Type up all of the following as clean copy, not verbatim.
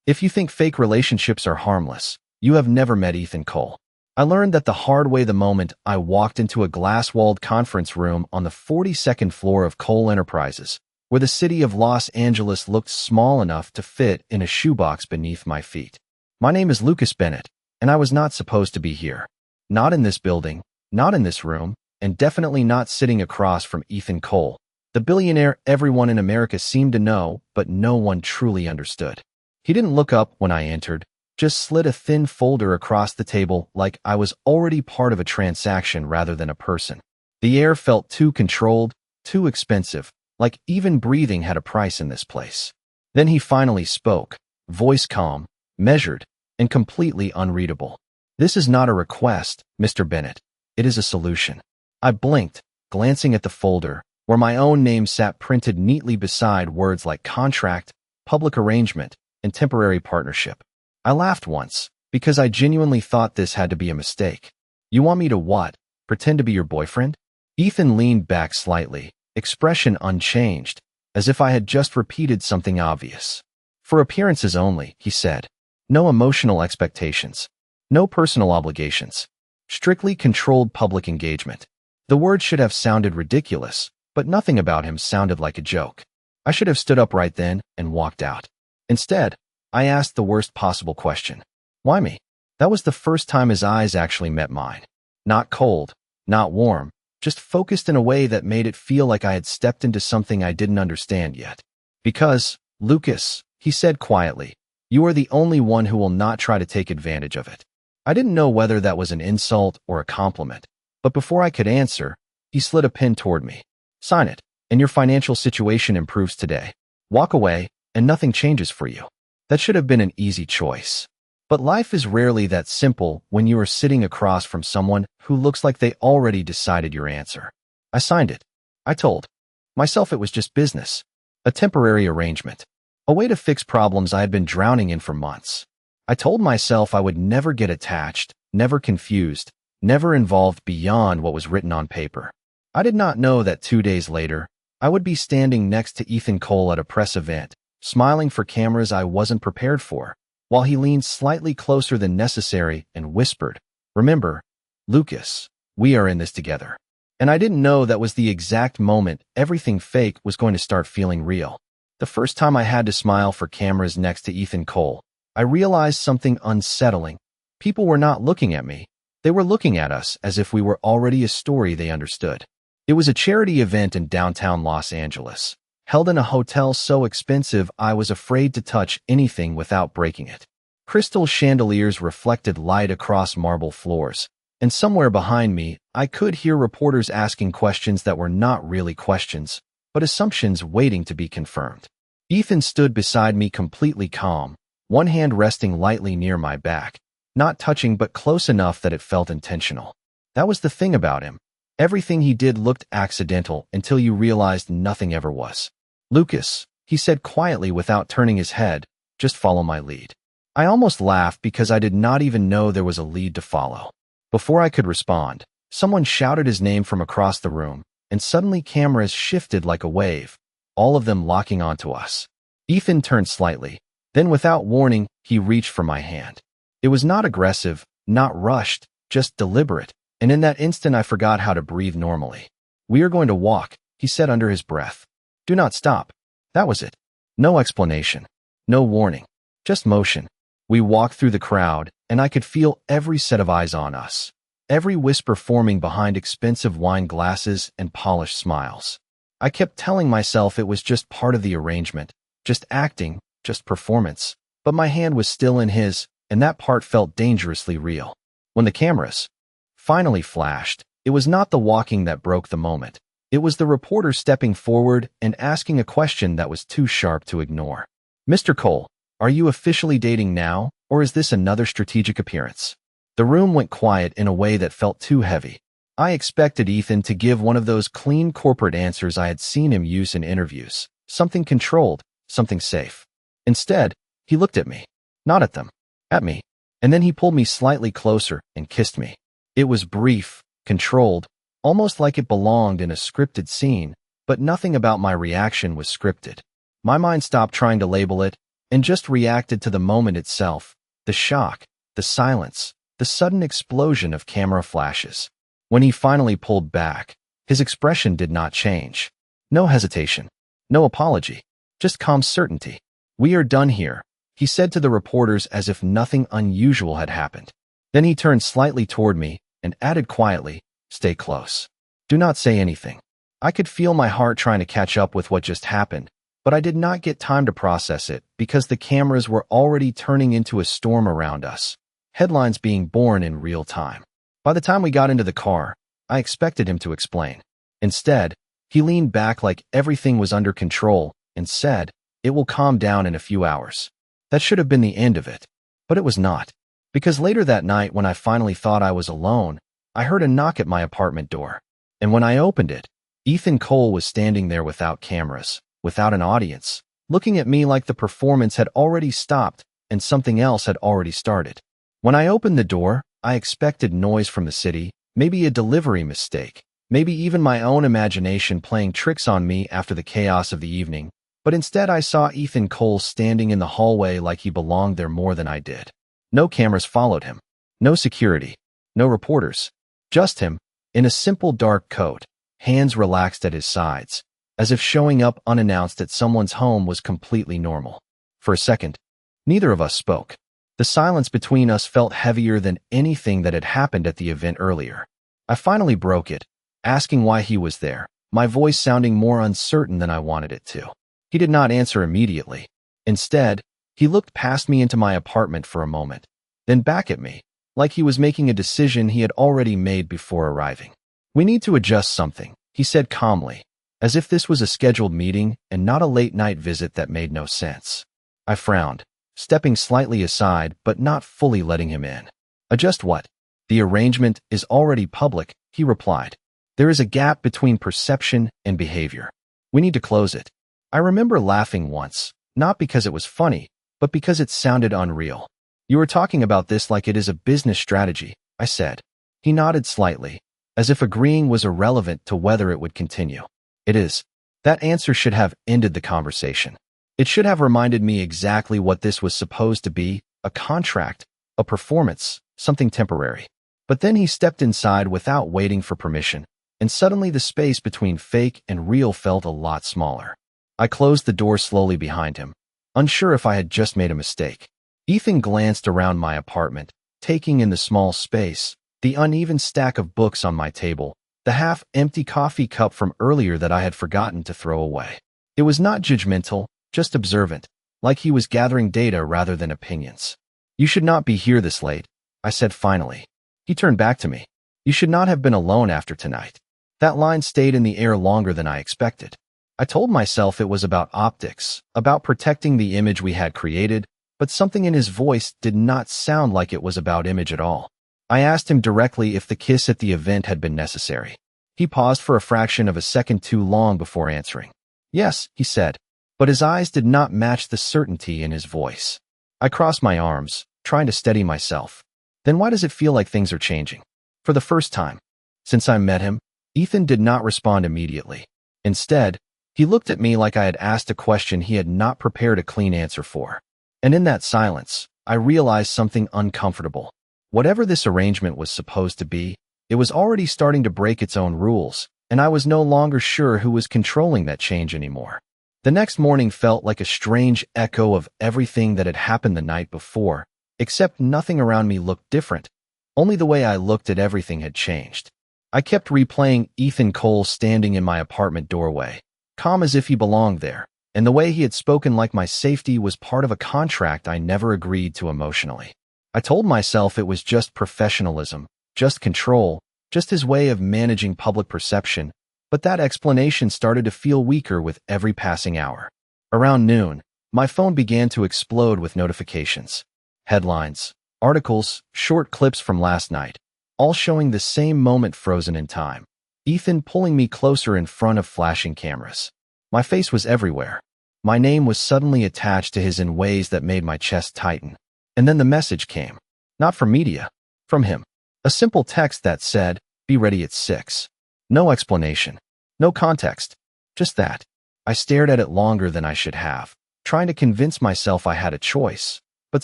If you think fake relationships are harmless, you have never met Ethan Cole. I learned that the hard way the moment I walked into a glass-walled conference room on the 42nd floor of Cole Enterprises, where the city of Los Angeles looked small enough to fit in a shoebox beneath my feet. My name is Lucas Bennett, and I was not supposed to be here. Not in this building, not in this room, and definitely not sitting across from Ethan Cole, the billionaire everyone in America seemed to know, but no one truly understood. He didn't look up when I entered, just slid a thin folder across the table like I was already part of a transaction rather than a person. The air felt too controlled, too expensive, like even breathing had a price in this place. Then he finally spoke, voice calm, measured, and completely unreadable. "This is not a request, Mr. Bennett. It is a solution." I blinked, glancing at the folder, where my own name sat printed neatly beside words like contract, public arrangement, and temporary partnership. I laughed once, because I genuinely thought this had to be a mistake. "You want me to what? Pretend to be your boyfriend?" Ethan leaned back slightly, expression unchanged, as if I had just repeated something obvious. "For appearances only," he said. "No emotional expectations. No personal obligations. Strictly controlled public engagement." The word should have sounded ridiculous, but nothing about him sounded like a joke. I should have stood up right then and walked out. Instead, I asked the worst possible question. "Why me?" That was the first time his eyes actually met mine. Not cold, not warm, just focused in a way that made it feel like I had stepped into something I didn't understand yet. "Because, Lucas," he said quietly, "you are the only one who will not try to take advantage of it." I didn't know whether that was an insult or a compliment, but before I could answer, he slid a pen toward me. "Sign it, and your financial situation improves today. Walk away, and nothing changes for you." That should have been an easy choice. But life is rarely that simple when you are sitting across from someone who looks like they already decided your answer. I signed it. I told myself it was just business, a temporary arrangement, a way to fix problems I had been drowning in for months. I told myself I would never get attached, never confused, never involved beyond what was written on paper. I did not know that 2 days later, I would be standing next to Ethan Cole at a press event, smiling for cameras I wasn't prepared for, while he leaned slightly closer than necessary and whispered, "Remember, Lucas, we are in this together." And I didn't know that was the exact moment everything fake was going to start feeling real. The first time I had to smile for cameras next to Ethan Cole, I realized something unsettling. People were not looking at me. They were looking at us as if we were already a story they understood. It was a charity event in downtown Los Angeles, held in a hotel so expensive I was afraid to touch anything without breaking it. Crystal chandeliers reflected light across marble floors, and somewhere behind me, I could hear reporters asking questions that were not really questions, but assumptions waiting to be confirmed. Ethan stood beside me completely calm, one hand resting lightly near my back, not touching but close enough that it felt intentional. That was the thing about him. Everything he did looked accidental until you realized nothing ever was. "Lucas," he said quietly without turning his head, "just follow my lead." I almost laughed because I did not even know there was a lead to follow. Before I could respond, someone shouted his name from across the room, and suddenly cameras shifted like a wave, all of them locking onto us. Ethan turned slightly, then without warning, he reached for my hand. It was not aggressive, not rushed, just deliberate, and in that instant I forgot how to breathe normally. "We are going to walk," he said under his breath. "Do not stop." That was it. No explanation. No warning. Just motion. We walked through the crowd, and I could feel every set of eyes on us. Every whisper forming behind expensive wine glasses and polished smiles. I kept telling myself it was just part of the arrangement, just acting, just performance. But my hand was still in his, and that part felt dangerously real. When the cameras finally flashed, it was not the walking that broke the moment. It was the reporter stepping forward and asking a question that was too sharp to ignore. "Mr. Cole, are you officially dating now, or is this another strategic appearance?" The room went quiet in a way that felt too heavy. I expected Ethan to give one of those clean corporate answers I had seen him use in interviews, something controlled, something safe. Instead, he looked at me, not at them, at me, and then he pulled me slightly closer and kissed me. It was brief, controlled, almost like it belonged in a scripted scene, but nothing about my reaction was scripted. My mind stopped trying to label it. and just reacted to the moment itself, the shock, the silence, the sudden explosion of camera flashes. When he finally pulled back, his expression did not change. No hesitation, no apology, just calm certainty. "We are done here," he said to the reporters as if nothing unusual had happened. Then he turned slightly toward me and added quietly, "Stay close. Do not say anything." I could feel my heart trying to catch up with what just happened, but I did not get time to process it because the cameras were already turning into a storm around us, headlines being born in real time. By the time we got into the car, I expected him to explain. Instead, he leaned back like everything was under control and said, "It will calm down in a few hours." That should have been the end of it, but it was not. Because later that night, when I finally thought I was alone, I heard a knock at my apartment door. And when I opened it, Ethan Cole was standing there without cameras, without an audience, looking at me like the performance had already stopped and something else had already started. When I opened the door, I expected noise from the city, maybe a delivery mistake, maybe even my own imagination playing tricks on me after the chaos of the evening. But instead I saw Ethan Cole standing in the hallway like he belonged there more than I did. No cameras followed him. No security. No reporters. Just him, in a simple dark coat, hands relaxed at his sides, as if showing up unannounced at someone's home was completely normal. For a second, neither of us spoke. The silence between us felt heavier than anything that had happened at the event earlier. I finally broke it, asking why he was there, my voice sounding more uncertain than I wanted it to. He did not answer immediately. Instead, he looked past me into my apartment for a moment, then back at me, like he was making a decision he had already made before arriving. "We need to adjust something," he said calmly, as if this was a scheduled meeting and not a late-night visit that made no sense. I frowned, stepping slightly aside but not fully letting him in. "Adjust what?" "The arrangement is already public," he replied. "There is a gap between perception and behavior. We need to close it." I remember laughing once, not because it was funny, but because it sounded unreal. "You are talking about this like it is a business strategy," I said. He nodded slightly, as if agreeing was irrelevant to whether it would continue. "It is." That answer should have ended the conversation. It should have reminded me exactly what this was supposed to be, a contract, a performance, something temporary. But then he stepped inside without waiting for permission, and suddenly the space between fake and real felt a lot smaller. I closed the door slowly behind him, unsure if I had just made a mistake. Ethan glanced around my apartment, taking in the small space, the uneven stack of books on my table, the half-empty coffee cup from earlier that I had forgotten to throw away. It was not judgmental, just observant, like he was gathering data rather than opinions. "You should not be here this late," I said finally. He turned back to me. "You should not have been alone after tonight." That line stayed in the air longer than I expected. I told myself it was about optics, about protecting the image we had created, but something in his voice did not sound like it was about image at all. I asked him directly if the kiss at the event had been necessary. He paused for a fraction of a second too long before answering. "Yes," he said, but his eyes did not match the certainty in his voice. I crossed my arms, trying to steady myself. "Then why does it feel like things are changing?" For the first time since I met him, Ethan did not respond immediately. Instead, he looked at me like I had asked a question he had not prepared a clean answer for. And in that silence, I realized something uncomfortable. Whatever this arrangement was supposed to be, it was already starting to break its own rules, and I was no longer sure who was controlling that change anymore. The next morning felt like a strange echo of everything that had happened the night before, except nothing around me looked different. Only the way I looked at everything had changed. I kept replaying Ethan Cole standing in my apartment doorway, calm as if he belonged there, and the way he had spoken like my safety was part of a contract I never agreed to emotionally. I told myself it was just professionalism, just control, just his way of managing public perception, but that explanation started to feel weaker with every passing hour. Around noon, my phone began to explode with notifications. Headlines, articles, short clips from last night, all showing the same moment frozen in time. Ethan pulling me closer in front of flashing cameras. My face was everywhere. My name was suddenly attached to his in ways that made my chest tighten. And then the message came. Not from media. From him. A simple text that said, "Be ready at 6. No explanation. No context. Just that. I stared at it longer than I should have, trying to convince myself I had a choice, but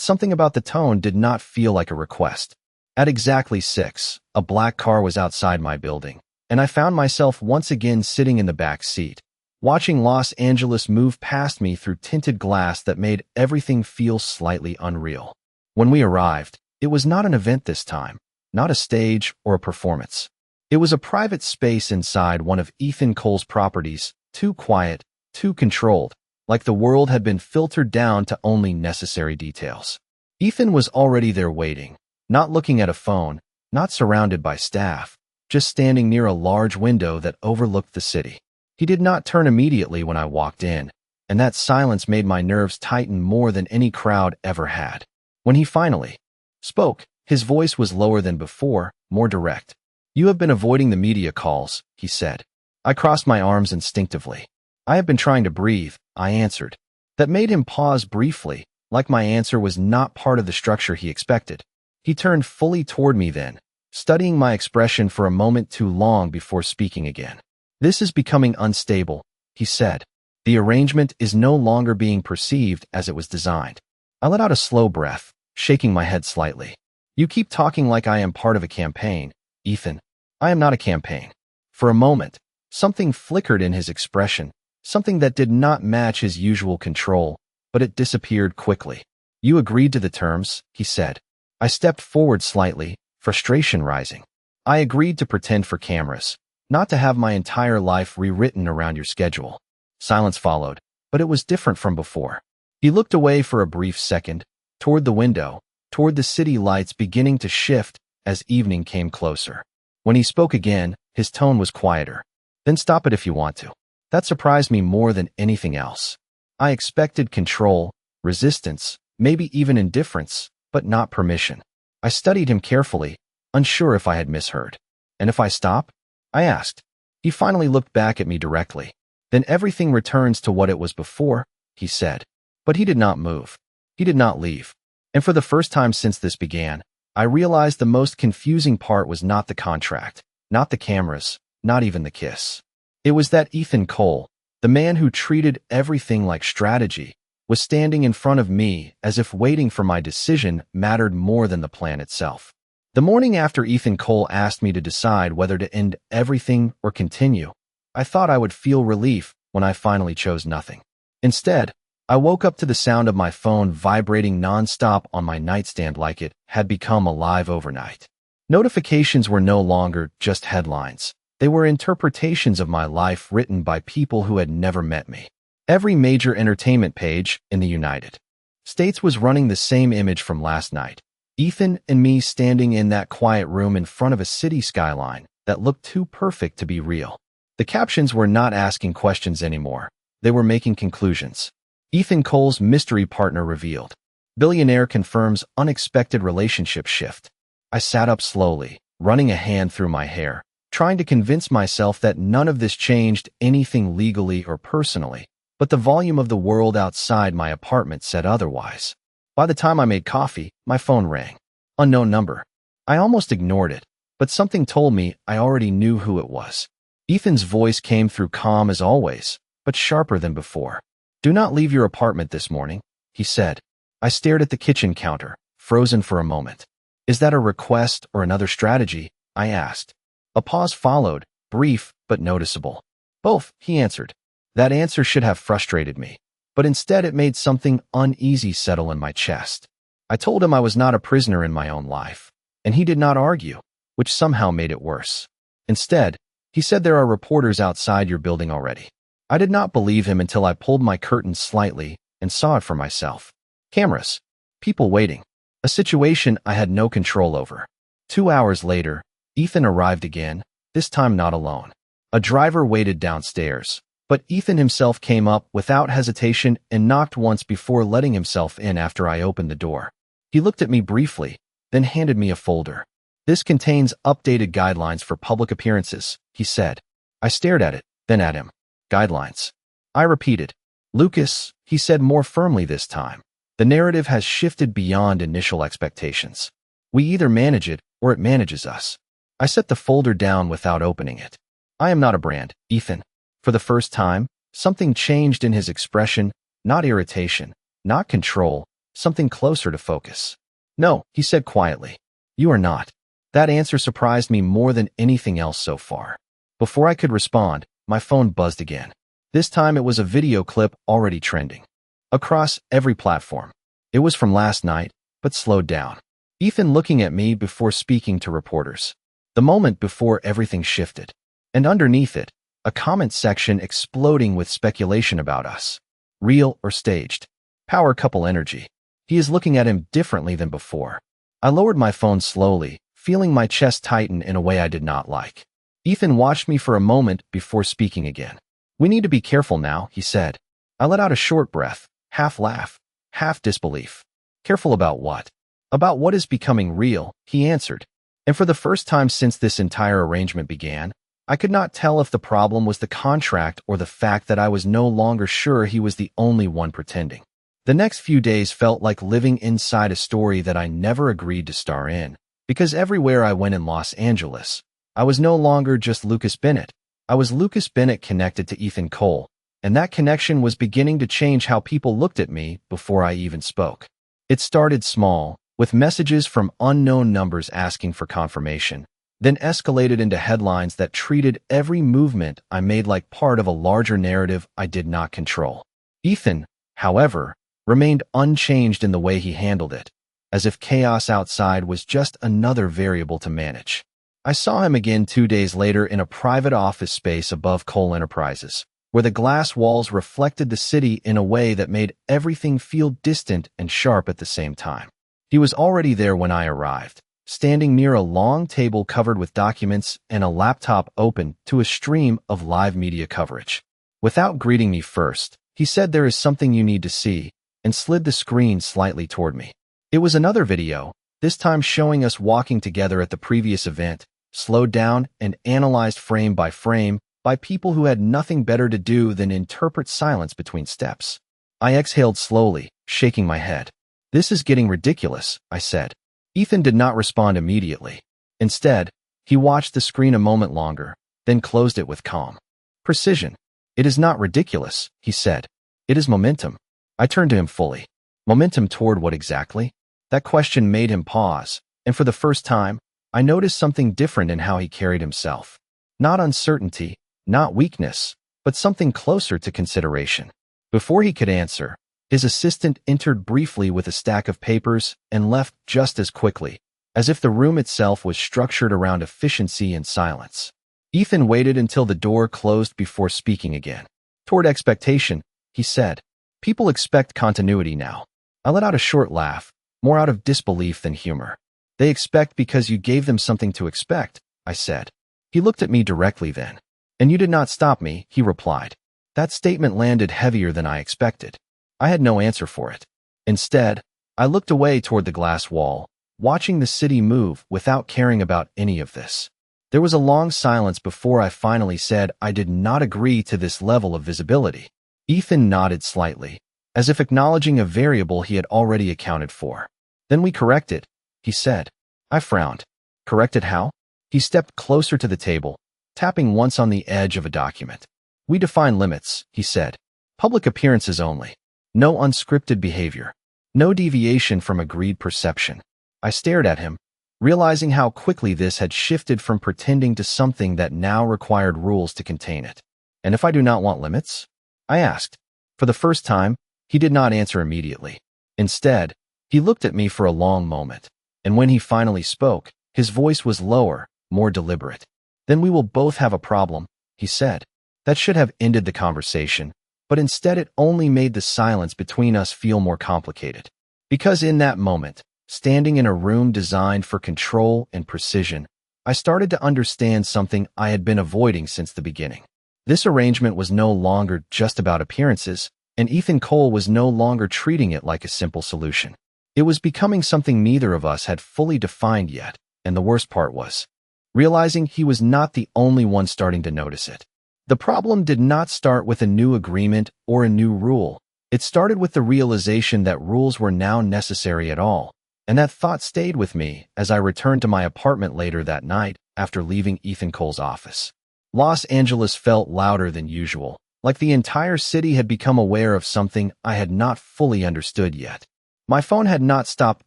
something about the tone did not feel like a request. At exactly 6, a black car was outside my building, and I found myself once again sitting in the back seat, watching Los Angeles move past me through tinted glass that made everything feel slightly unreal. When we arrived, it was not an event this time, not a stage or a performance. It was a private space inside one of Ethan Cole's properties, too quiet, too controlled, like the world had been filtered down to only necessary details. Ethan was already there waiting, not looking at a phone, not surrounded by staff, just standing near a large window that overlooked the city. He did not turn immediately when I walked in, and that silence made my nerves tighten more than any crowd ever had. When he finally spoke, his voice was lower than before, more direct. "You have been avoiding the media calls," he said. I crossed my arms instinctively. "I have been trying to breathe," I answered. That made him pause briefly, like my answer was not part of the structure he expected. He turned fully toward me then, studying my expression for a moment too long before speaking again. "This is becoming unstable," he said. "The arrangement is no longer being perceived as it was designed." I let out a slow breath, shaking my head slightly. "You keep talking like I am part of a campaign, Ethan. I am not a campaign." For a moment, something flickered in his expression, something that did not match his usual control, but it disappeared quickly. "You agreed to the terms," he said. I stepped forward slightly, frustration rising. "I agreed to pretend for cameras, not to have my entire life rewritten around your schedule." Silence followed, but it was different from before. He looked away for a brief second, toward the window, toward the city lights beginning to shift as evening came closer. When he spoke again, his tone was quieter. "Then stop it if you want to." That surprised me more than anything else. I expected control, resistance, maybe even indifference, but not permission. I studied him carefully, unsure if I had misheard. "And if I stop?" I asked. He finally looked back at me directly. "Then everything returns to what it was before," he said. But he did not move. He did not leave. And for the first time since this began, I realized the most confusing part was not the contract, not the cameras, not even the kiss. It was that Ethan Cole, the man who treated everything like strategy, was standing in front of me as if waiting for my decision mattered more than the plan itself. The morning after Ethan Cole asked me to decide whether to end everything or continue, I thought I would feel relief when I finally chose nothing. Instead, I woke up to the sound of my phone vibrating nonstop on my nightstand like it had become alive overnight. Notifications were no longer just headlines. They were interpretations of my life written by people who had never met me. Every major entertainment page in the United States was running the same image from last night. Ethan and me standing in that quiet room in front of a city skyline that looked too perfect to be real. The captions were not asking questions anymore. They were making conclusions. Ethan Cole's mystery partner revealed. Billionaire confirms unexpected relationship shift. I sat up slowly, running a hand through my hair, trying to convince myself that none of this changed anything legally or personally, but the volume of the world outside my apartment said otherwise. By the time I made coffee, my phone rang. Unknown number. I almost ignored it, but something told me I already knew who it was. Ethan's voice came through calm as always, but sharper than before. "Do not leave your apartment this morning," he said. I stared at the kitchen counter, frozen for a moment. "Is that a request or another strategy?" I asked. A pause followed, brief but noticeable. "Both," he answered. That answer should have frustrated me, but instead it made something uneasy settle in my chest. I told him I was not a prisoner in my own life, and he did not argue, which somehow made it worse. Instead, he said there are reporters outside your building already. I did not believe him until I pulled my curtains slightly and saw it for myself. Cameras. People waiting. A situation I had no control over. 2 hours later, Ethan arrived again, this time not alone. A driver waited downstairs, but Ethan himself came up without hesitation and knocked once before letting himself in after I opened the door. He looked at me briefly, then handed me a folder. "This contains updated guidelines for public appearances," he said. I stared at it, then at him. "Guidelines." I repeated. "Lucas," he said more firmly this time. "The narrative has shifted beyond initial expectations. We either manage it or it manages us." I set the folder down without opening it. "I am not a brand, Ethan." For the first time, something changed in his expression, Not irritation, not control, something closer to focus. No, he said quietly. You are not. That answer surprised me more than anything else so far. Before I could respond, my phone buzzed again. This time it was a video clip already trending. Across every platform. It was from last night, but slowed down. Ethan looking at me before speaking to reporters. The moment before everything shifted. And underneath it, a comment section exploding with speculation about us. Real or staged. Power couple energy. He is looking at him differently than before. I lowered my phone slowly, feeling my chest tighten in a way I did not like. Ethan watched me for a moment before speaking again. We need to be careful now, he said. I let out a short breath, half laugh, half disbelief. Careful about what? About what is becoming real, he answered. And for the first time since this entire arrangement began, I could not tell if the problem was the contract or the fact that I was no longer sure he was the only one pretending. The next few days felt like living inside a story that I never agreed to star in, because everywhere I went in Los Angeles, I was no longer just Lucas Bennett. I was Lucas Bennett connected to Ethan Cole, and that connection was beginning to change how people looked at me before I even spoke. It started small, with messages from unknown numbers asking for confirmation, then escalated into headlines that treated every movement I made like part of a larger narrative I did not control. Ethan, however, remained unchanged in the way he handled it, as if chaos outside was just another variable to manage. I saw him again 2 days later in a private office space above Cole Enterprises, where the glass walls reflected the city in a way that made everything feel distant and sharp at the same time. He was already there when I arrived, standing near a long table covered with documents and a laptop open to a stream of live media coverage. Without greeting me first, he said, "There is something you need to see," and slid the screen slightly toward me. It was another video, this time showing us walking together at the previous event, slowed down and analyzed frame by frame by people who had nothing better to do than interpret silence between steps. I exhaled slowly, shaking my head. "This is getting ridiculous," I said. Ethan did not respond immediately. Instead, he watched the screen a moment longer, then closed it with calm precision. "It is not ridiculous," he said. "It is momentum." I turned to him fully. Momentum toward what exactly? That question made him pause, and for the first time, I noticed something different in how he carried himself. Not uncertainty, not weakness, but something closer to consideration. Before he could answer, his assistant entered briefly with a stack of papers and left just as quickly, as if the room itself was structured around efficiency and silence. Ethan waited until the door closed before speaking again. "Toward expectation," he said. "People expect continuity now." I let out a short laugh, more out of disbelief than humor. "They expect because you gave them something to expect," I said. He looked at me directly then. "And you did not stop me," he replied. That statement landed heavier than I expected. I had no answer for it. Instead, I looked away toward the glass wall, watching the city move without caring about any of this. There was a long silence before I finally said I did not agree to this level of visibility. Ethan nodded slightly, as if acknowledging a variable he had already accounted for. "Then we correct it," he said. I frowned. "Corrected how?" He stepped closer to the table, tapping once on the edge of a document. "We define limits," he said. "Public appearances only. No unscripted behavior. No deviation from agreed perception." I stared at him, realizing how quickly this had shifted from pretending to something that now required rules to contain it. "And if I do not want limits?" I asked. For the first time, he did not answer immediately. Instead, he looked at me for a long moment, and when he finally spoke, his voice was lower, more deliberate. "Then we will both have a problem," he said. That should have ended the conversation, but instead it only made the silence between us feel more complicated. Because in that moment, standing in a room designed for control and precision, I started to understand something I had been avoiding since the beginning. This arrangement was no longer just about appearances, and Ethan Cole was no longer treating it like a simple solution. It was becoming something neither of us had fully defined yet, and the worst part was realizing he was not the only one starting to notice it. The problem did not start with a new agreement or a new rule. It started with the realization that rules were now necessary at all, and that thought stayed with me as I returned to my apartment later that night after leaving Ethan Cole's office. Los Angeles felt louder than usual, like the entire city had become aware of something I had not fully understood yet. My phone had not stopped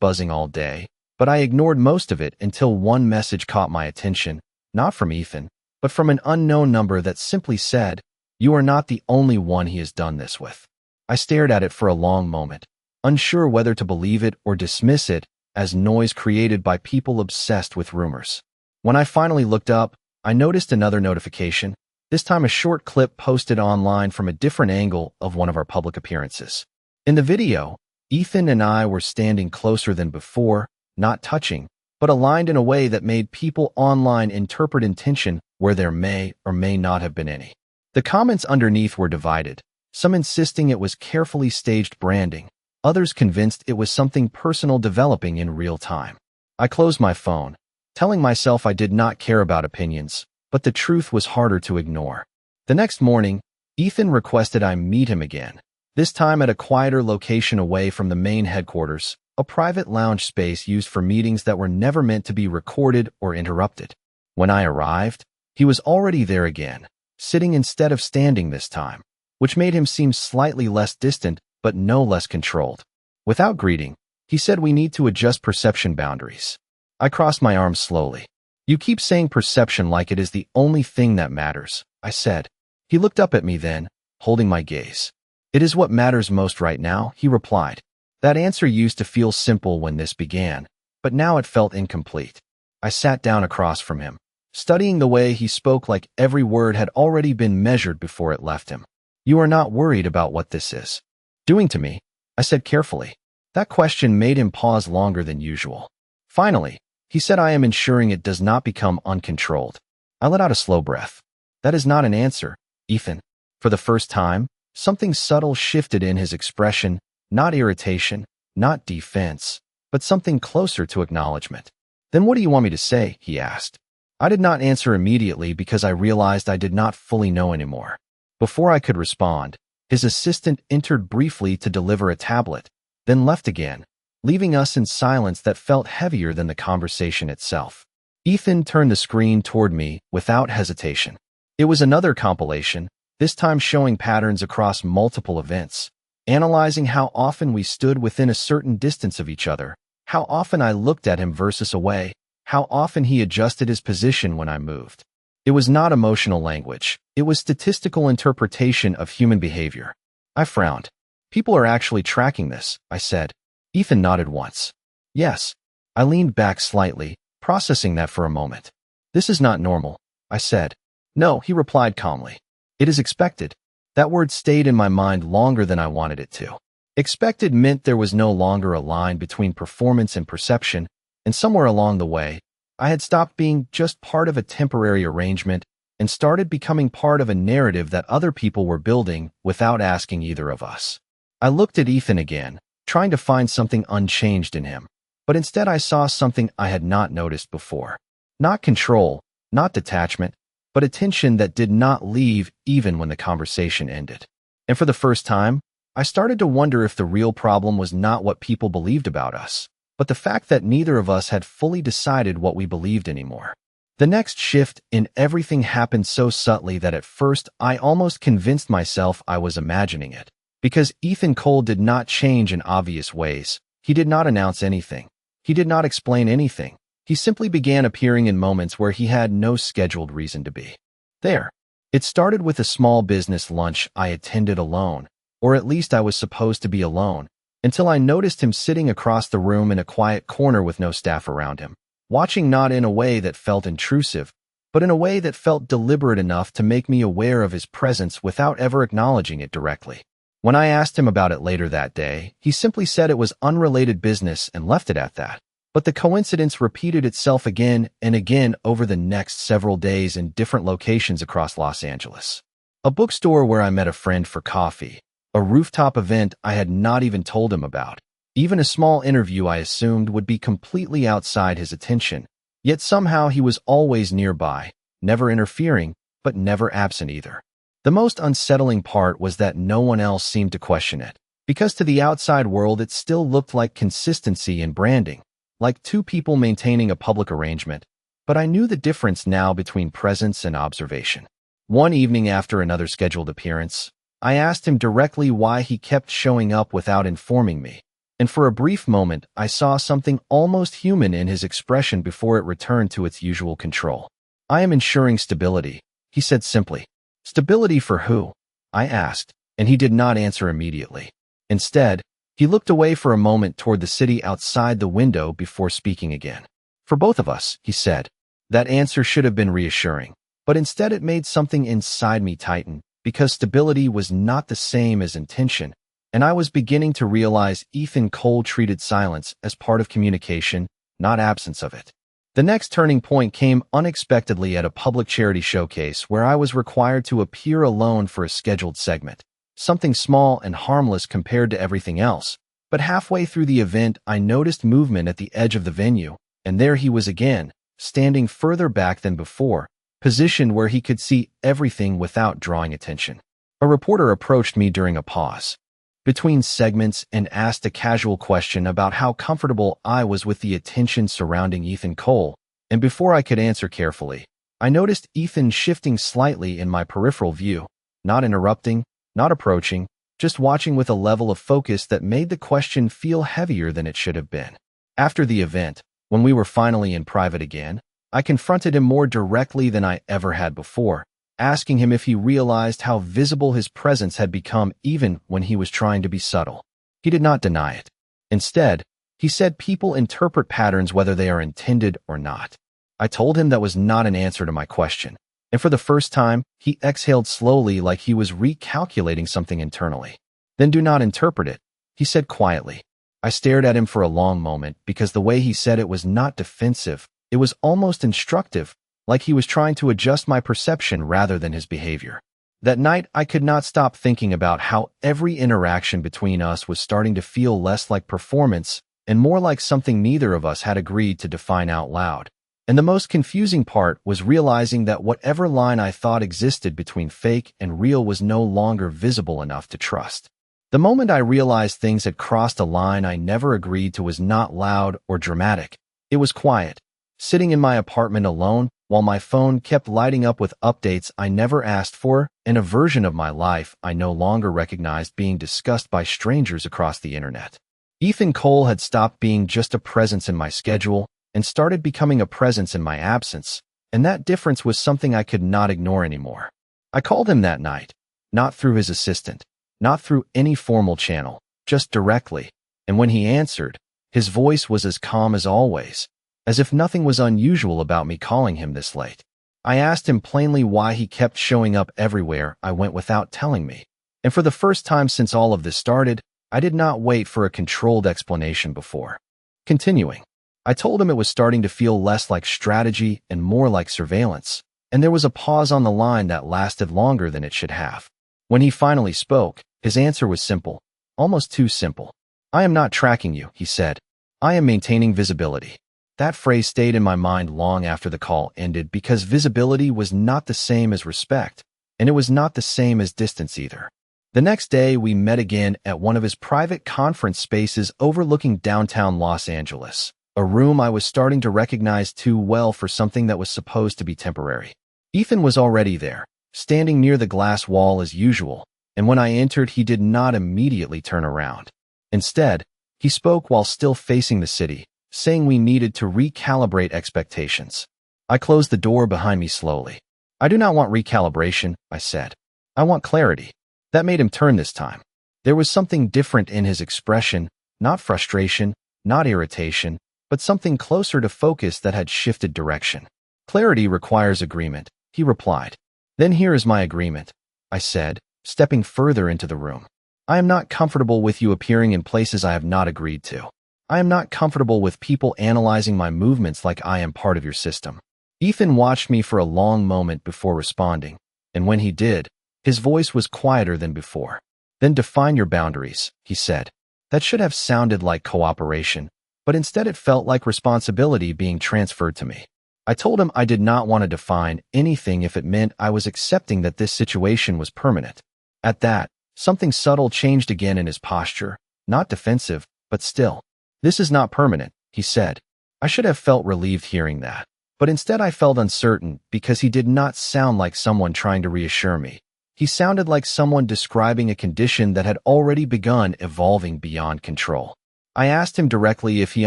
buzzing all day, but I ignored most of it until one message caught my attention, not from Ethan, but from an unknown number that simply said, "You are not the only one he has done this with." I stared at it for a long moment, unsure whether to believe it or dismiss it as noise created by people obsessed with rumors. When I finally looked up, I noticed another notification, this time a short clip posted online from a different angle of one of our public appearances. In the video, Ethan and I were standing closer than before, not touching, but aligned in a way that made people online interpret intention where there may or may not have been any. The comments underneath were divided, some insisting it was carefully staged branding, others convinced it was something personal developing in real time. I closed my phone, telling myself I did not care about opinions, but the truth was harder to ignore. The next morning, Ethan requested I meet him again, this time at a quieter location away from the main headquarters, a private lounge space used for meetings that were never meant to be recorded or interrupted. When I arrived, he was already there again, sitting instead of standing this time, which made him seem slightly less distant but no less controlled. Without greeting, he said we need to adjust perception boundaries. I crossed my arms slowly. "You keep saying perception like it is the only thing that matters," I said. He looked up at me then, holding my gaze. "It is what matters most right now," he replied. That answer used to feel simple when this began, but now it felt incomplete. I sat down across from him, studying the way he spoke like every word had already been measured before it left him. "You are not worried about what this is doing to me?" I said carefully. That question made him pause longer than usual. Finally, he said, "I am ensuring it does not become uncontrolled." I let out a slow breath. "That is not an answer, Ethan." For the first time, something subtle shifted in his expression, not irritation, not defense, but something closer to acknowledgement. "Then what do you want me to say?" he asked. I did not answer immediately because I realized I did not fully know anymore. Before I could respond, his assistant entered briefly to deliver a tablet, then left again, leaving us in silence that felt heavier than the conversation itself. Ethan turned the screen toward me without hesitation. It was another compilation, this time showing patterns across multiple events, analyzing how often we stood within a certain distance of each other, how often I looked at him versus away, how often he adjusted his position when I moved. It was not emotional language, it was statistical interpretation of human behavior. I frowned. "People are actually tracking this," I said. Ethan nodded once. "Yes." I leaned back slightly, processing that for a moment. "This is not normal," I said. "No," he replied calmly. "It is expected." That word stayed in my mind longer than I wanted it to. Expected meant there was no longer a line between performance and perception, and somewhere along the way, I had stopped being just part of a temporary arrangement and started becoming part of a narrative that other people were building without asking either of us. I looked at Ethan again, trying to find something unchanged in him, but instead I saw something I had not noticed before. Not control, not detachment, but attention that did not leave even when the conversation ended. And for the first time, I started to wonder if the real problem was not what people believed about us, but the fact that neither of us had fully decided what we believed anymore. The next shift in everything happened so subtly that at first I almost convinced myself I was imagining it. Because Ethan Cole did not change in obvious ways. He did not announce anything. He did not explain anything. He simply began appearing in moments where he had no scheduled reason to be there. It started with a small business lunch I attended alone, or at least I was supposed to be alone, until I noticed him sitting across the room in a quiet corner with no staff around him, watching not in a way that felt intrusive, but in a way that felt deliberate enough to make me aware of his presence without ever acknowledging it directly. When I asked him about it later that day, he simply said it was unrelated business and left it at that. But the coincidence repeated itself again and again over the next several days in different locations across Los Angeles. A bookstore where I met a friend for coffee, a rooftop event I had not even told him about, even a small interview I assumed would be completely outside his attention, yet somehow he was always nearby, never interfering, but never absent either. The most unsettling part was that no one else seemed to question it, because to the outside world it still looked like consistency in branding, like two people maintaining a public arrangement, but I knew the difference now between presence and observation. One evening after another scheduled appearance, I asked him directly why he kept showing up without informing me, and for a brief moment I saw something almost human in his expression before it returned to its usual control. "I am ensuring stability," he said simply. "Stability for who?" I asked, and he did not answer immediately. Instead, he looked away for a moment toward the city outside the window before speaking again. "For both of us," he said. That answer should have been reassuring, but instead it made something inside me tighten, because stability was not the same as intention, and I was beginning to realize Ethan Cole treated silence as part of communication, not absence of it. The next turning point came unexpectedly at a public charity showcase where I was required to appear alone for a scheduled segment. Something small and harmless compared to everything else, but halfway through the event I noticed movement at the edge of the venue, and there he was again, standing further back than before, positioned where he could see everything without drawing attention. A reporter approached me during a pause between segments and asked a casual question about how comfortable I was with the attention surrounding Ethan Cole, and before I could answer carefully, I noticed Ethan shifting slightly in my peripheral view, not interrupting, not approaching, just watching with a level of focus that made the question feel heavier than it should have been. After the event, when we were finally in private again, I confronted him more directly than I ever had before, asking him if he realized how visible his presence had become even when he was trying to be subtle. He did not deny it. Instead, he said people interpret patterns whether they are intended or not. I told him that was not an answer to my question, and for the first time, he exhaled slowly like he was recalculating something internally. "Then do not interpret it," he said quietly. I stared at him for a long moment because the way he said it was not defensive, it was almost instructive, like he was trying to adjust my perception rather than his behavior. That night, I could not stop thinking about how every interaction between us was starting to feel less like performance and more like something neither of us had agreed to define out loud. And the most confusing part was realizing that whatever line I thought existed between fake and real was no longer visible enough to trust. The moment I realized things had crossed a line I never agreed to was not loud or dramatic. It was quiet, sitting in my apartment alone, while my phone kept lighting up with updates I never asked for, and a version of my life I no longer recognized being discussed by strangers across the internet. Ethan Cole had stopped being just a presence in my schedule and started becoming a presence in my absence, and that difference was something I could not ignore anymore. I called him that night, not through his assistant, not through any formal channel, just directly, and when he answered, his voice was as calm as always, as if nothing was unusual about me calling him this late. I asked him plainly why he kept showing up everywhere I went without telling me, and for the first time since all of this started, I did not wait for a controlled explanation before. Continuing, I told him it was starting to feel less like strategy and more like surveillance, and there was a pause on the line that lasted longer than it should have. When he finally spoke, his answer was simple, almost too simple. "I am not tracking you," he said. "I am maintaining visibility." That phrase stayed in my mind long after the call ended because visibility was not the same as respect, and it was not the same as distance either. The next day, we met again at one of his private conference spaces overlooking downtown Los Angeles, a room I was starting to recognize too well for something that was supposed to be temporary. Ethan was already there, standing near the glass wall as usual, and when I entered, he did not immediately turn around. Instead, he spoke while still facing the city, saying we needed to recalibrate expectations. I closed the door behind me slowly. "I do not want recalibration," I said. "I want clarity." That made him turn this time. There was something different in his expression, not frustration, not irritation, but something closer to focus that had shifted direction. "Clarity requires agreement," he replied. "Then here is my agreement," I said, stepping further into the room. "I am not comfortable with you appearing in places I have not agreed to. I am not comfortable with people analyzing my movements like I am part of your system." Ethan watched me for a long moment before responding, and when he did, his voice was quieter than before. "Then define your boundaries," he said. That should have sounded like cooperation, but instead it felt like responsibility being transferred to me. I told him I did not want to define anything if it meant I was accepting that this situation was permanent. At that, something subtle changed again in his posture, not defensive, but still. "This is not permanent," he said. I should have felt relieved hearing that. But instead I felt uncertain because he did not sound like someone trying to reassure me. He sounded like someone describing a condition that had already begun evolving beyond control. I asked him directly if he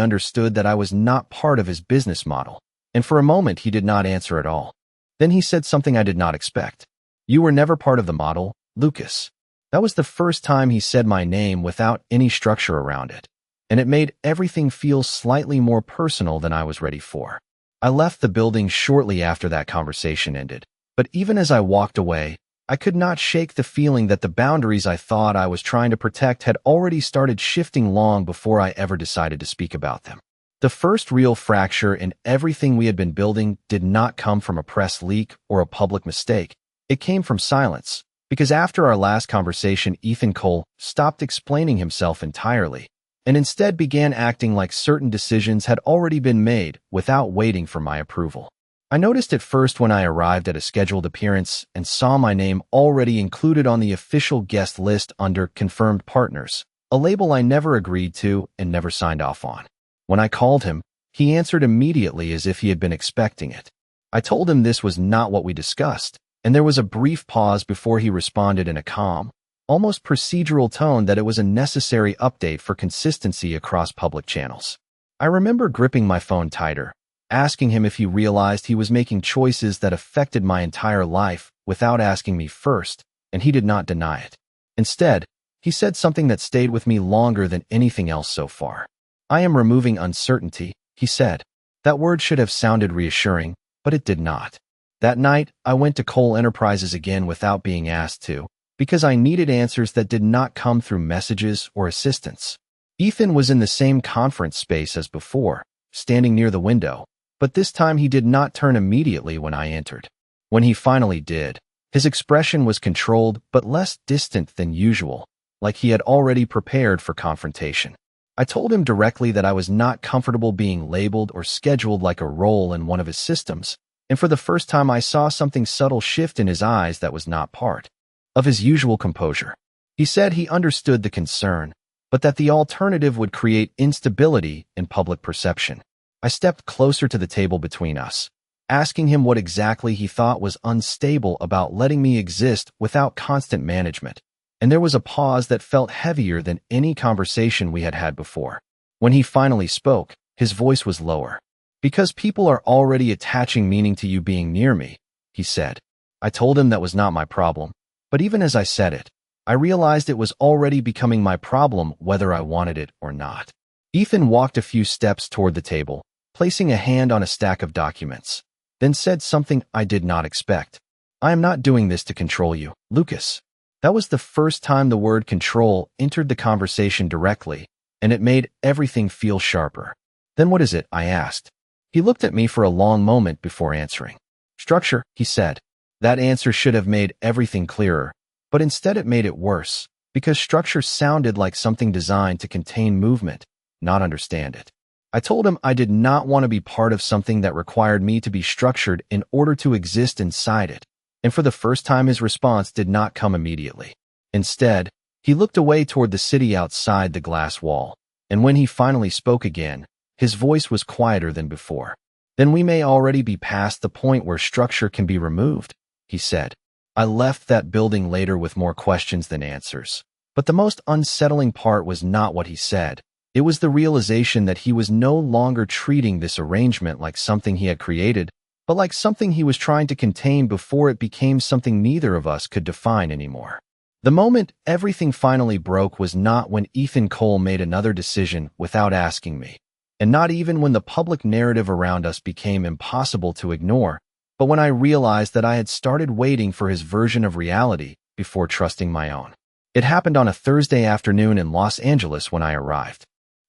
understood that I was not part of his business model, and for a moment he did not answer at all. Then he said something I did not expect. "You were never part of the model, Lucas." That was the first time he said my name without any structure around it, and it made everything feel slightly more personal than I was ready for. I left the building shortly after that conversation ended, but even as I walked away, I could not shake the feeling that the boundaries I thought I was trying to protect had already started shifting long before I ever decided to speak about them. The first real fracture in everything we had been building did not come from a press leak or a public mistake. It came from silence, because after our last conversation, Ethan Cole stopped explaining himself entirely and instead began acting like certain decisions had already been made without waiting for my approval. I noticed it first when I arrived at a scheduled appearance and saw my name already included on the official guest list under Confirmed Partners, a label I never agreed to and never signed off on. When I called him, he answered immediately as if he had been expecting it. I told him this was not what we discussed, and there was a brief pause before he responded in a calm, almost procedural tone that it was a necessary update for consistency across public channels. I remember gripping my phone tighter, asking him if he realized he was making choices that affected my entire life without asking me first, and he did not deny it. Instead, he said something that stayed with me longer than anything else so far. "I am removing uncertainty," he said. That word should have sounded reassuring, but it did not. That night, I went to Cole Enterprises again without being asked to, because I needed answers that did not come through messages or assistance. Ethan was in the same conference space as before, standing near the window, but this time he did not turn immediately when I entered. When he finally did, his expression was controlled but less distant than usual, like he had already prepared for confrontation. I told him directly that I was not comfortable being labeled or scheduled like a role in one of his systems, and for the first time I saw something subtle shift in his eyes that was not part of his usual composure. He said he understood the concern, but that the alternative would create instability in public perception. I stepped closer to the table between us, asking him what exactly he thought was unstable about letting me exist without constant management, and there was a pause that felt heavier than any conversation we had had before. When he finally spoke, his voice was lower. "Because people are already attaching meaning to you being near me," he said. I told him that was not my problem, but even as I said it, I realized it was already becoming my problem whether I wanted it or not. Ethan walked a few steps toward the table, placing a hand on a stack of documents, then said something I did not expect. "I am not doing this to control you, Lucas." That was the first time the word control entered the conversation directly, and it made everything feel sharper. "Then what is it?" I asked. He looked at me for a long moment before answering. "Structure," he said. That answer should have made everything clearer, but instead it made it worse, because structure sounded like something designed to contain movement, not understand it. I told him I did not want to be part of something that required me to be structured in order to exist inside it, and for the first time his response did not come immediately. Instead, he looked away toward the city outside the glass wall, and when he finally spoke again, his voice was quieter than before. "Then we may already be past the point where structure can be removed," he said. I left that building later with more questions than answers. But the most unsettling part was not what he said. It was the realization that he was no longer treating this arrangement like something he had created, but like something he was trying to contain before it became something neither of us could define anymore. The moment everything finally broke was not when Ethan Cole made another decision without asking me, and not even when the public narrative around us became impossible to ignore, but when I realized that I had started waiting for his version of reality before trusting my own. It happened on a Thursday afternoon in Los Angeles when I arrived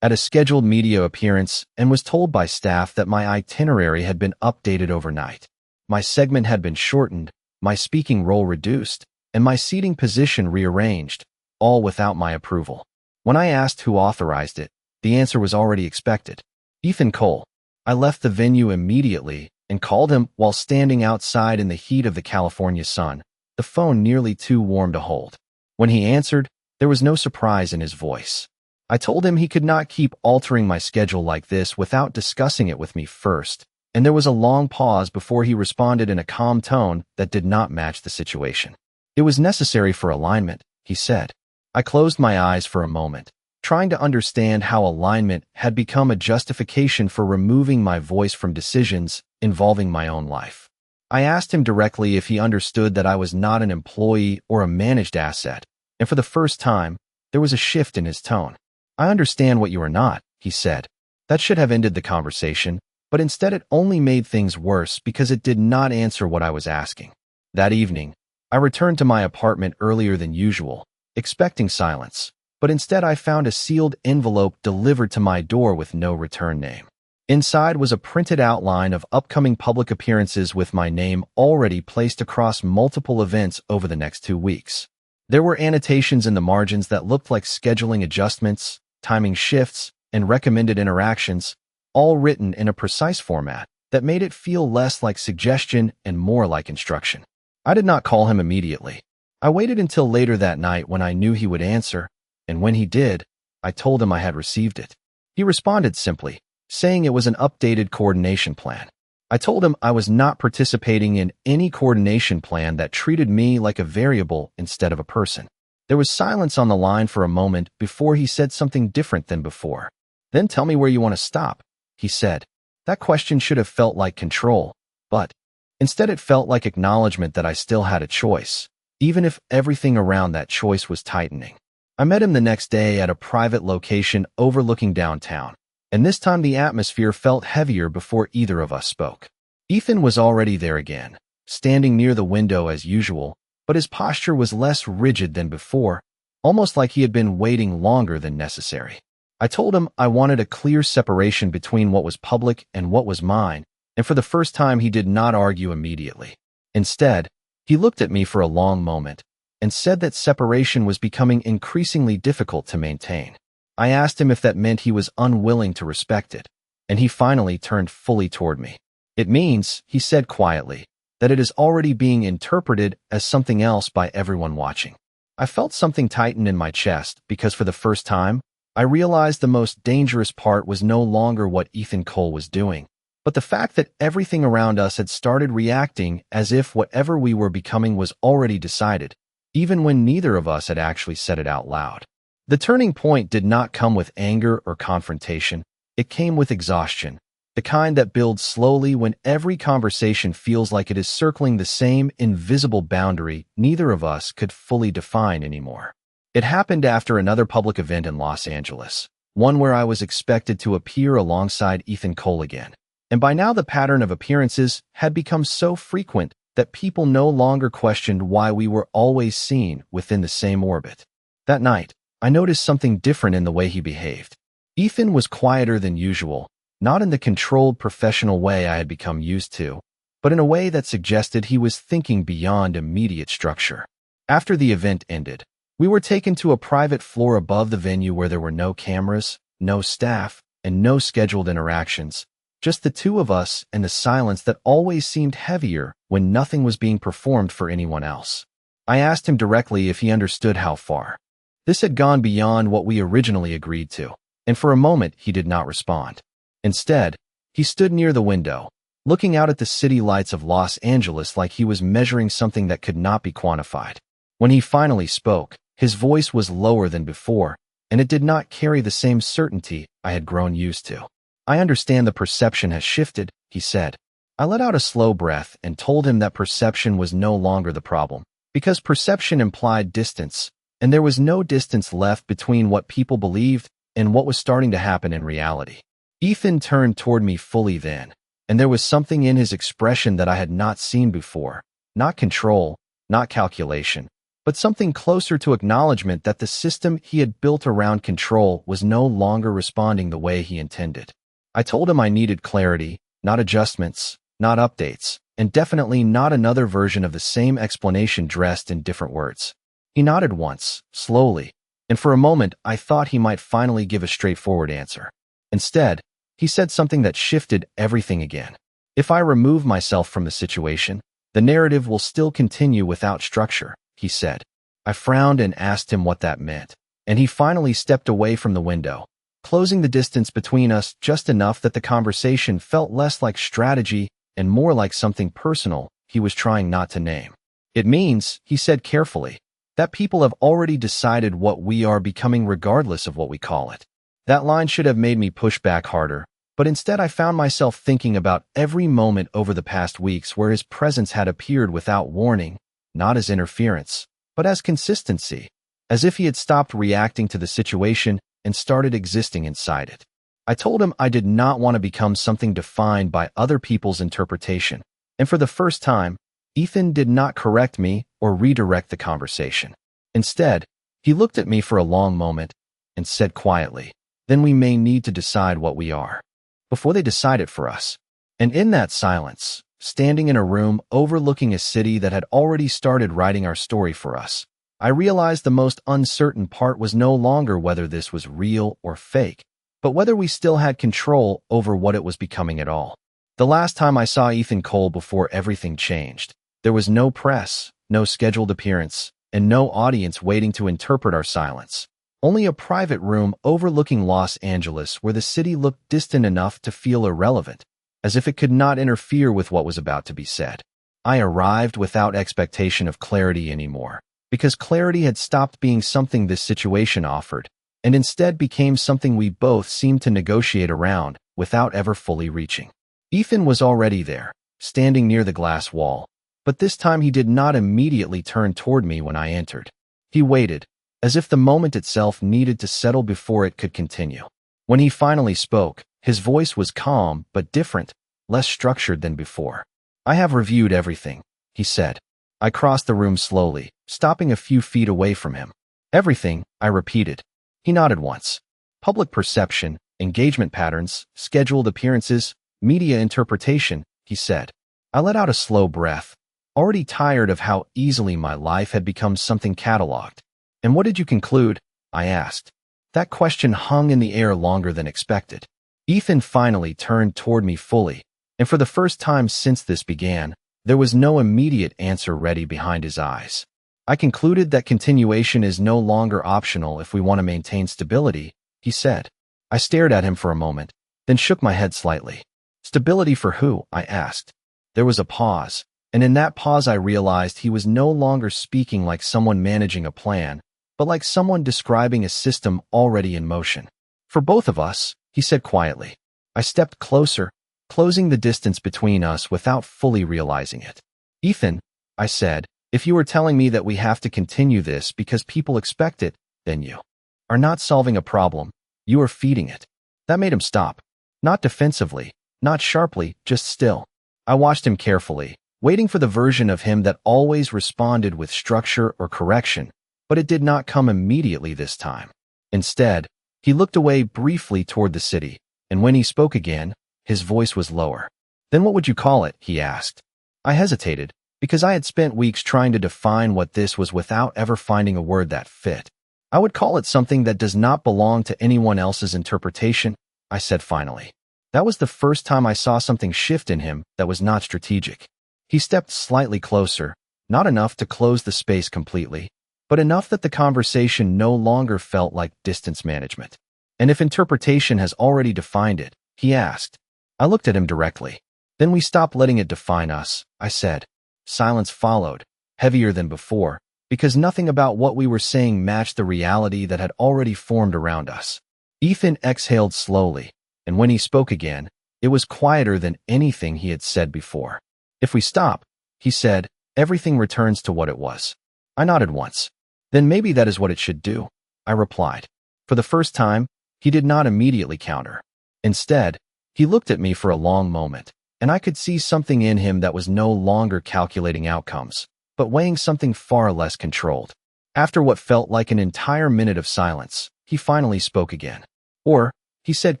at a scheduled media appearance and was told by staff that my itinerary had been updated overnight. My segment had been shortened, my speaking role reduced, and my seating position rearranged, all without my approval. When I asked who authorized it, the answer was already expected. Ethan Cole. I left the venue immediately and called him while standing outside in the heat of the California sun, the phone nearly too warm to hold. When he answered, there was no surprise in his voice. I told him he could not keep altering my schedule like this without discussing it with me first, and there was a long pause before he responded in a calm tone that did not match the situation. "It was necessary for alignment," he said. I closed my eyes for a moment, trying to understand how alignment had become a justification for removing my voice from decisions involving my own life. I asked him directly if he understood that I was not an employee or a managed asset, and for the first time, there was a shift in his tone. "I understand what you are not," he said. That should have ended the conversation, but instead it only made things worse because it did not answer what I was asking. That evening, I returned to my apartment earlier than usual, expecting silence, but instead I found a sealed envelope delivered to my door with no return name. Inside was a printed outline of upcoming public appearances with my name already placed across multiple events over the next 2 weeks. There were annotations in the margins that looked like scheduling adjustments, timing shifts, and recommended interactions, all written in a precise format that made it feel less like suggestion and more like instruction. I did not call him immediately. I waited until later that night when I knew he would answer, and when he did, I told him I had received it. He responded simply, saying it was an updated coordination plan. I told him I was not participating in any coordination plan that treated me like a variable instead of a person. There was silence on the line for a moment before he said something different than before. "Then tell me where you want to stop," he said. That question should have felt like control, but instead it felt like acknowledgement that I still had a choice, even if everything around that choice was tightening. I met him the next day at a private location overlooking downtown, and this time the atmosphere felt heavier before either of us spoke. Ethan was already there again, standing near the window as usual, but his posture was less rigid than before, almost like he had been waiting longer than necessary. I told him I wanted a clear separation between what was public and what was mine, and for the first time he did not argue immediately. Instead, he looked at me for a long moment and said that separation was becoming increasingly difficult to maintain. I asked him if that meant he was unwilling to respect it, and he finally turned fully toward me. "It means," he said quietly, "that it is already being interpreted as something else by everyone watching." I felt something tighten in my chest because for the first time, I realized the most dangerous part was no longer what Ethan Cole was doing, but the fact that everything around us had started reacting as if whatever we were becoming was already decided, even when neither of us had actually said it out loud. The turning point did not come with anger or confrontation. It came with exhaustion, the kind that builds slowly when every conversation feels like it is circling the same invisible boundary neither of us could fully define anymore. It happened after another public event in Los Angeles, one where I was expected to appear alongside Ethan Cole again. And by now the pattern of appearances had become so frequent that people no longer questioned why we were always seen within the same orbit. That night, I noticed something different in the way he behaved. Ethan was quieter than usual, not in the controlled professional way I had become used to, but in a way that suggested he was thinking beyond immediate structure. After the event ended, we were taken to a private floor above the venue where there were no cameras, no staff, and no scheduled interactions, just the two of us and the silence that always seemed heavier when nothing was being performed for anyone else. I asked him directly if he understood how far. This had gone beyond what we originally agreed to, and for a moment he did not respond. Instead, he stood near the window, looking out at the city lights of Los Angeles like he was measuring something that could not be quantified. When he finally spoke, his voice was lower than before, and it did not carry the same certainty I had grown used to. "I understand the perception has shifted," he said. I let out a slow breath and told him that perception was no longer the problem, because perception implied distance, and there was no distance left between what people believed and what was starting to happen in reality. Ethan turned toward me fully then, and there was something in his expression that I had not seen before, not control, not calculation, but something closer to acknowledgement that the system he had built around control was no longer responding the way he intended. I told him I needed clarity, not adjustments, not updates, and definitely not another version of the same explanation dressed in different words. He nodded once, slowly, and for a moment I thought he might finally give a straightforward answer. Instead, he said something that shifted everything again. "If I remove myself from the situation, the narrative will still continue without structure," he said. I frowned and asked him what that meant, and he finally stepped away from the window, closing the distance between us just enough that the conversation felt less like strategy and more like something personal he was trying not to name. It means, he said carefully, that people have already decided what we are becoming regardless of what we call it. That line should have made me push back harder, but instead I found myself thinking about every moment over the past weeks where his presence had appeared without warning, not as interference, but as consistency, as if he had stopped reacting to the situation and started existing inside it. I told him I did not want to become something defined by other people's interpretation, and for the first time, Ethan did not correct me or redirect the conversation. Instead, he looked at me for a long moment and said quietly, "Then we may need to decide what we are, before they decide it for us." And in that silence, standing in a room overlooking a city that had already started writing our story for us, I realized the most uncertain part was no longer whether this was real or fake, but whether we still had control over what it was becoming at all. The last time I saw Ethan Cole before everything changed, there was no press, no scheduled appearance, and no audience waiting to interpret our silence. Only a private room overlooking Los Angeles where the city looked distant enough to feel irrelevant, as if it could not interfere with what was about to be said. I arrived without expectation of clarity anymore, because clarity had stopped being something this situation offered, and instead became something we both seemed to negotiate around without ever fully reaching. Ethan was already there, standing near the glass wall, but this time he did not immediately turn toward me when I entered. He waited, as if the moment itself needed to settle before it could continue. When he finally spoke, his voice was calm but different, less structured than before. "I have reviewed everything," he said. I crossed the room slowly, stopping a few feet away from him. "Everything," I repeated. He nodded once. "Public perception, engagement patterns, scheduled appearances, media interpretation," he said. I let out a slow breath, already tired of how easily my life had become something cataloged. "And what did you conclude?" I asked. That question hung in the air longer than expected. Ethan finally turned toward me fully, and for the first time since this began, there was no immediate answer ready behind his eyes. "I concluded that continuation is no longer optional if we want to maintain stability," he said. I stared at him for a moment, then shook my head slightly. "Stability for who?" I asked. There was a pause, and in that pause I realized he was no longer speaking like someone managing a plan, but like someone describing a system already in motion. "For both of us," he said quietly. I stepped closer, closing the distance between us without fully realizing it. "Ethan," I said, "if you were telling me that we have to continue this because people expect it, then you are not solving a problem, you are feeding it." That made him stop. Not defensively, not sharply, just still. I watched him carefully, waiting for the version of him that always responded with structure or correction, but it did not come immediately this time. Instead, he looked away briefly toward the city, and when he spoke again, his voice was lower. "Then what would you call it?" he asked. I hesitated, because I had spent weeks trying to define what this was without ever finding a word that fit. "I would call it something that does not belong to anyone else's interpretation," I said finally. That was the first time I saw something shift in him that was not strategic. He stepped slightly closer, not enough to close the space completely, but enough that the conversation no longer felt like distance management. "And if interpretation has already defined it?" he asked. I looked at him directly. "Then we stop letting it define us," I said. Silence followed, heavier than before, because nothing about what we were saying matched the reality that had already formed around us. Ethan exhaled slowly, and when he spoke again, it was quieter than anything he had said before. "If we stop," he said, "everything returns to what it was." I nodded once. "Then maybe that is what it should do," I replied. For the first time, he did not immediately counter. Instead, he looked at me for a long moment, and I could see something in him that was no longer calculating outcomes, but weighing something far less controlled. After what felt like an entire minute of silence, he finally spoke again. "Or," he said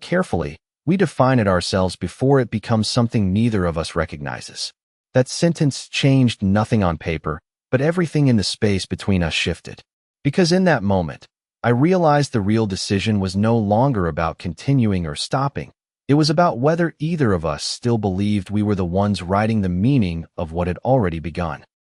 carefully, "we define it ourselves before it becomes something neither of us recognizes." That sentence changed nothing on paper, but everything in the space between us shifted. Because in that moment, I realized the real decision was no longer about continuing or stopping. It was about whether either of us still believed we were the ones writing the meaning of what had already begun.